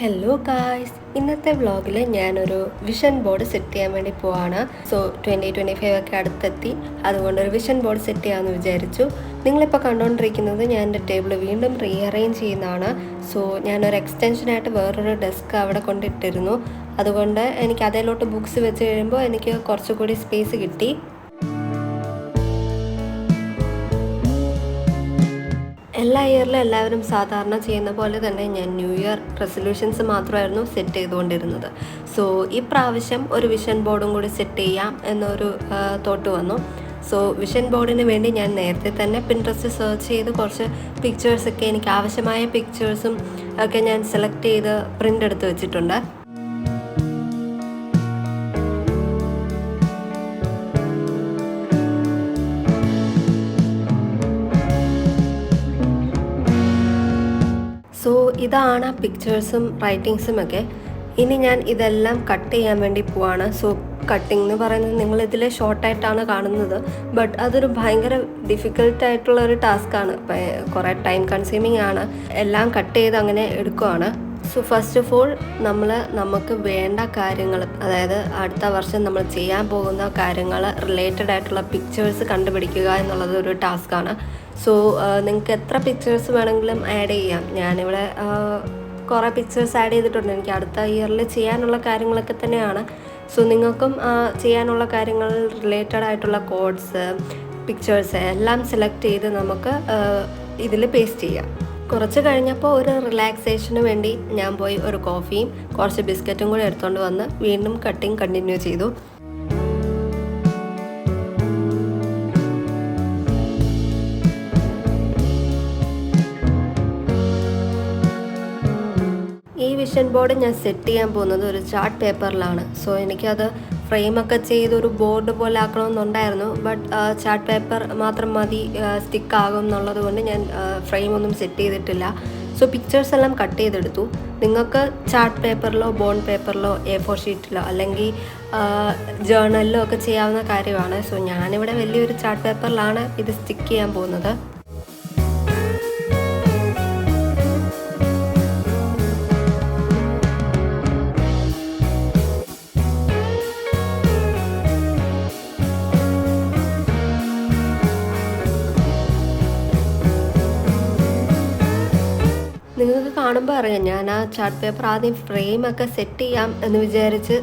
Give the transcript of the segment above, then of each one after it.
Hello guys, ഇന്നത്തെ വ്ളോഗിൽ ഞാനൊരു വിഷൻ ബോർഡ് സെറ്റ് ചെയ്യാൻ വേണ്ടി പോവാണ്. 2025 ഒക്കെ അടുത്തെത്തി, അതുകൊണ്ടൊരു വിഷൻ ബോർഡ് സെറ്റ് ചെയ്യാമെന്ന് വിചാരിച്ചു. നിങ്ങളിപ്പോൾ കണ്ടുകൊണ്ടിരിക്കുന്നത് ഞാൻ എൻ്റെ ടേബിൾ വീണ്ടും റീഅറേഞ്ച് ചെയ്യുന്നതാണ്. ഞാനൊരു എക്സ്റ്റൻഷനായിട്ട് വേറൊരു ഡെസ്ക് അവിടെ കൊണ്ടിട്ടിരുന്നു. അതുകൊണ്ട് എനിക്ക് അതിലോട്ട് ബുക്സ് വെച്ച് കഴിയുമ്പോൾ എനിക്ക് കുറച്ചുകൂടി സ്പേസ് കിട്ടി. എല്ലാ ഇയറിലും എല്ലാവരും സാധാരണ ചെയ്യുന്ന പോലെ തന്നെ ഞാൻ ന്യൂ ഇയർ റെസൊല്യൂഷൻസ് മാത്രമായിരുന്നു സെറ്റ് ചെയ്തുകൊണ്ടിരുന്നത്. ഈ പ്രാവശ്യം ഒരു വിഷൻ ബോർഡും കൂടി സെറ്റ് ചെയ്യാം എന്നൊരു തോട്ട് വന്നു. വിഷൻ ബോർഡിന് വേണ്ടി ഞാൻ നേരത്തെ തന്നെ പിൻട്രസ്റ്റ് സെർച്ച് ചെയ്ത് കുറച്ച് പിക്ചേഴ്സൊക്കെ എനിക്ക് ആവശ്യമായ പിക്ചേഴ്സും ഒക്കെ ഞാൻ സെലക്ട് ചെയ്ത് പ്രിൻ്റ് എടുത്ത് വെച്ചിട്ടുണ്ട്. ഇതാണ് പിക്ചേഴ്സും റൈറ്റിങ്സും ഒക്കെ. ഇനി ഞാൻ ഇതെല്ലാം കട്ട് ചെയ്യാൻ വേണ്ടി പോവാണ്. കട്ടിംഗ് എന്ന് പറയുന്നത് നിങ്ങളിതിൽ ഷോർട്ടായിട്ടാണ് കാണുന്നത്, ബട്ട് അതൊരു ഭയങ്കര ഡിഫിക്കൽട്ടായിട്ടുള്ള ഒരു ടാസ്ക്കാണ്. കുറേ ടൈം കൺസ്യൂമിങ് ആണ്. എല്ലാം കട്ട് ചെയ്ത് അങ്ങനെ എടുക്കുവാണ്. ഫസ്റ്റ് ഓഫ് ഓൾ നമുക്ക് വേണ്ട കാര്യങ്ങൾ, അതായത് അടുത്ത വർഷം നമ്മൾ ചെയ്യാൻ പോകുന്ന കാര്യങ്ങൾ റിലേറ്റഡ് ആയിട്ടുള്ള പിക്ചേഴ്സ് കണ്ടുപിടിക്കുക എന്നുള്ളത് ഒരു ടാസ്ക്കാണ്. നിങ്ങൾക്ക് എത്ര പിക്ചേഴ്സ് വേണമെങ്കിലും ആഡ് ചെയ്യാം. ഞാനിവിടെ കുറേ പിക്ചേഴ്സ് ആഡ് ചെയ്തിട്ടുണ്ട്. എനിക്ക് അടുത്ത ഇയറിൽ ചെയ്യാനുള്ള കാര്യങ്ങളൊക്കെ തന്നെയാണ്. നിങ്ങൾക്കും ചെയ്യാനുള്ള കാര്യങ്ങൾ റിലേറ്റഡ് ആയിട്ടുള്ള കോഡ്സ്, പിക്ചേഴ്സ് എല്ലാം സെലക്ട് ചെയ്ത് നമുക്ക് ഇതിൽ പേസ്റ്റ് ചെയ്യാം. കുറച്ച് കഴിഞ്ഞപ്പോൾ ഒരു റിലാക്സേഷന് വേണ്ടി ഞാൻ പോയി ഒരു കോഫിയും കുറച്ച് ബിസ്ക്കറ്റും കൂടി എടുത്തുകൊണ്ട് വന്ന് വീണ്ടും കട്ടിങ് കണ്ടിന്യൂ ചെയ്തു. ഈ വിഷൻ ബോർഡ് ഞാൻ സെറ്റ് ചെയ്യാൻ പോകുന്നത് ഒരു ചാർട്ട് പേപ്പറിലാണ്. എനിക്കത് ഫ്രെയിമൊക്കെ ചെയ്ത് ഒരു ബോർഡ് പോലെ ആക്കണമെന്നുണ്ടായിരുന്നു, ബട്ട് ചാർട്ട് പേപ്പർ മാത്രം മതി, സ്റ്റിക്കാകും എന്നുള്ളത് കൊണ്ട് ഞാൻ ഫ്രെയിമൊന്നും സെറ്റ് ചെയ്തിട്ടില്ല. പിക്ചേഴ്സ് എല്ലാം കട്ട് ചെയ്തെടുത്തു. നിങ്ങൾക്ക് ചാർട്ട് പേപ്പറിലോ ബോണ്ട് പേപ്പറിലോ A4 ഷീറ്റിലോ അല്ലെങ്കിൽ ജേർണലിലോ ഒക്കെ ചെയ്യാവുന്ന കാര്യമാണ്. ഞാനിവിടെ വലിയൊരു ചാർട്ട് പേപ്പറിലാണ് ഇത് സ്റ്റിക്ക് ചെയ്യാൻ പോകുന്നത്. നിങ്ങൾക്ക് കാണുമ്പോൾ അറിയാം, ഞാൻ ആ ചാർട്ട് പേപ്പർ ആദ്യം ഫ്രെയിമൊക്കെ സെറ്റ് ചെയ്യാം എന്ന് വിചാരിച്ച്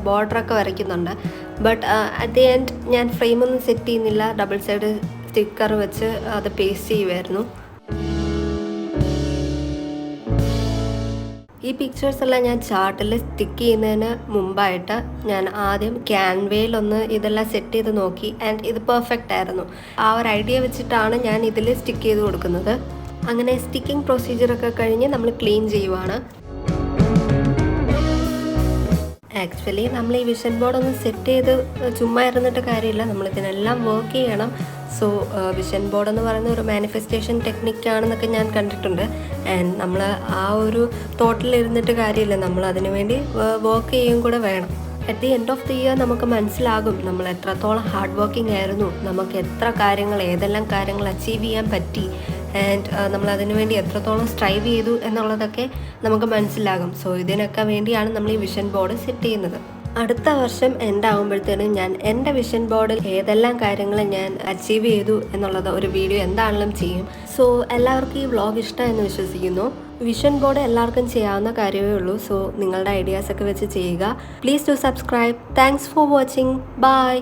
ബോർഡറൊക്കെ വരയ്ക്കുന്നുണ്ട്. ബട്ട് അറ്റ് ദി എൻഡ് ഞാൻ ഫ്രെയിമൊന്നും സെറ്റ് ചെയ്യുന്നില്ല. ഡബിൾ സൈഡ് സ്റ്റിക്കർ വെച്ച് അത് പേസ്റ്റ് ചെയ്യുമായിരുന്നു. ഈ പിക്ചേഴ്സ് എല്ലാം ഞാൻ ചാർട്ടിൽ സ്റ്റിക്ക് ചെയ്യുന്നതിന് മുമ്പായിട്ട് ഞാൻ ആദ്യം ക്യാൻവയിലൊന്ന് ഇതെല്ലാം സെറ്റ് ചെയ്ത് നോക്കി. ആൻഡ് ഇത് പെർഫെക്റ്റ് ആയിരുന്നു. ആ ഒരു ഐഡിയ വെച്ചിട്ടാണ് ഞാൻ ഇതിൽ സ്റ്റിക്ക് ചെയ്ത് കൊടുക്കുന്നത്. അങ്ങനെ സ്റ്റിക്കിംഗ് പ്രൊസീജിയറൊക്കെ കഴിഞ്ഞ് നമ്മൾ ക്ലീൻ ചെയ്യുവാണ്. ആക്ച്വലി നമ്മൾ ഈ വിഷൻ ബോർഡ് ഒന്ന് സെറ്റ് ചെയ്ത് ചുമ്മാ ഇരുന്നിട്ട് കാര്യമില്ല, നമ്മളിതിനെല്ലാം വർക്ക് ചെയ്യണം. വിഷൻ ബോർഡ് എന്ന് പറയുന്ന ഒരു മാനിഫെസ്റ്റേഷൻ ടെക്നിക്കാണെന്നൊക്കെ ഞാൻ കണ്ടിട്ടുണ്ട്. ആൻഡ് നമ്മൾ ആ ഒരു തോട്ടിലിരുന്നിട്ട് കാര്യമില്ല, നമ്മൾ അതിനു വേണ്ടി വർക്ക് ചെയ്യുകയും കൂടെ വേണം. At the end of the year നമുക്ക് മനസ്സിലാകും നമ്മൾ എത്രത്തോളം ഹാർഡ് വർക്കിംഗ് ആയിരുന്നു, നമുക്ക് എത്ര കാര്യങ്ങൾ, ഏതെല്ലാം കാര്യങ്ങൾ അച്ചീവ് ചെയ്യാൻ പറ്റി, ആൻഡ് നമ്മൾ അതിനു വേണ്ടി എത്രത്തോളം സ്ട്രൈവ് ചെയ്തു എന്നുള്ളതൊക്കെ നമുക്ക് മനസ്സിലാകും. ഇതിനൊക്കെ വേണ്ടിയാണ് നമ്മൾ ഈ വിഷൻ ബോർഡ് സെറ്റ് ചെയ്യുന്നത്. അടുത്ത വർഷം എൻഡ് ആകുമ്പോഴത്തേനും ഞാൻ എൻ്റെ വിഷൻ ബോർഡിൽ ഏതെല്ലാം കാര്യങ്ങൾ ഞാൻ അച്ചീവ് ചെയ്തു എന്നുള്ളത് ഒരു വീഡിയോ എന്താണെങ്കിലും ചെയ്യും. എല്ലാവർക്കും ഈ വ്ളോഗ് ഇഷ്ടമെന്ന് വിശ്വസിക്കുന്നു. വിഷൻ ബോർഡ് എല്ലാവർക്കും ചെയ്യാവുന്ന കാര്യമേ ഉള്ളൂ. നിങ്ങളുടെ ഐഡിയാസൊക്കെ വെച്ച് ചെയ്യുക. Please do subscribe. Thanks for watching. By.